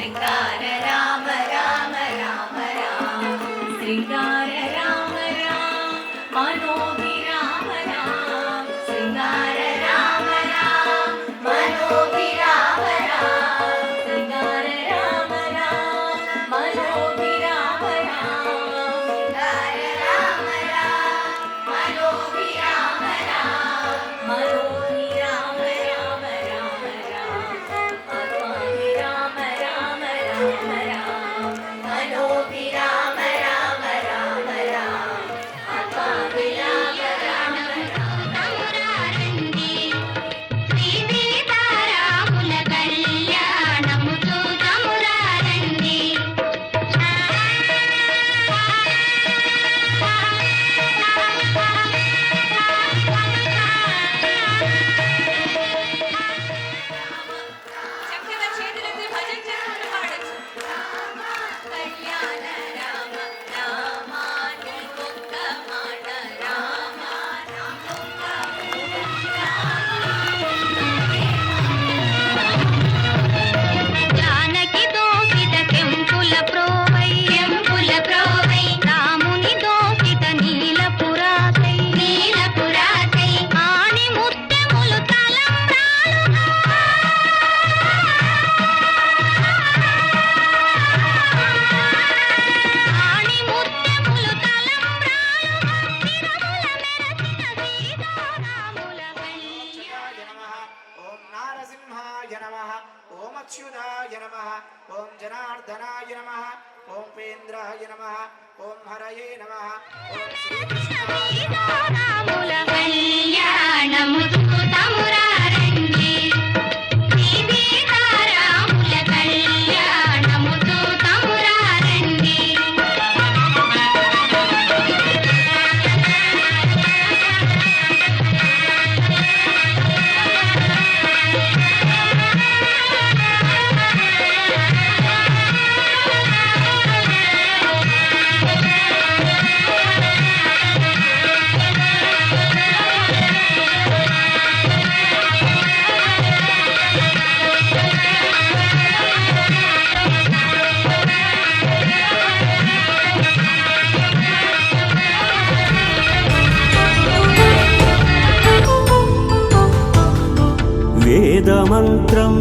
శృంగార రామ రామ రామ రామ శృంగార రామ రామ మనోభిరామ రామ శృంగార రామ రామ మనోభిరామ రామ శృంగార రామ రామ మనోభిరామ రామ శృంగార రామ రామ మనోభిరామ రామ మనోభిరామ రామ రామ రామ రామ రామ రామ మనోభిరామ రామ రామ రామ అపాభిరామ రామ తమురారండి శ్రీ సీతారాముల కళ్యాణము చూతమురారండి చక్కగా చేతులెత్తి భజన చేసుకుంటూ పాడొచ్చు కళ్యాణ రామ రామ నీకొక్క మాట రామ జానకి దోసిత కెంపుల ప్రోవై రాముని దోసిత నీలపురాసై ఆని ముత్యములు తలంబ్రాలుగా ఆని ముత్యములు తలంబ్రాలుగా తిరుమల మెరసిన సీతారాముల అచ్యుతాయ నమః ఓం నారసింహాయ నమః ఓం అచ్యుతాయ నమః ఓం జనార్దనాయ నమః ఓం ఉపేంద్రాయ నమః ఓం హరయే నమః ఓం శ్రీకృష్ణాయ నమః సీతారాముల కళ్యాణము చూతమురారండి శ్రీ సీతారాముల కళ్యాణము చూతమురారండి వేదమంత్రం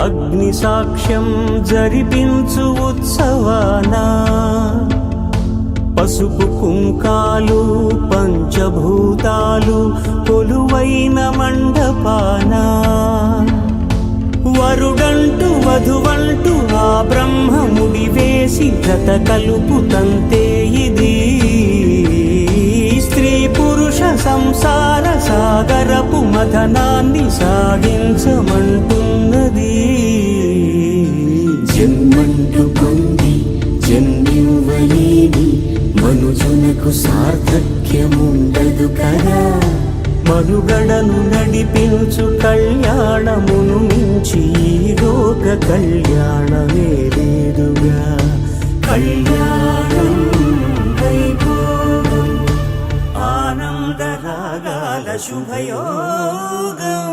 అగ్ని సాక్ష్యం జరిపించు ఉత్సవాన పసుపు కుంకాలు పంచభూతాలు కొలువైన మండపాన వరుడంటూ వధువంటూ ఆ బ్రహ్మముడి వేసి జత కలుపుతంతే ఇది స్త్రీ పురుష సంసార సాగరపు మథనాన్ని సాగించమంటున్నది జన్మంటూ పొంది జన్మివ్వలేని మనుజునకు సార్థక్యముండదు కదా మనుగడను నడిపించు కళ్యాణమును మించి ఈ లోక కళ్యాణమే లేదుగా కళ్యాణం వైభోగం ఆనందరాగాల శుభయోగం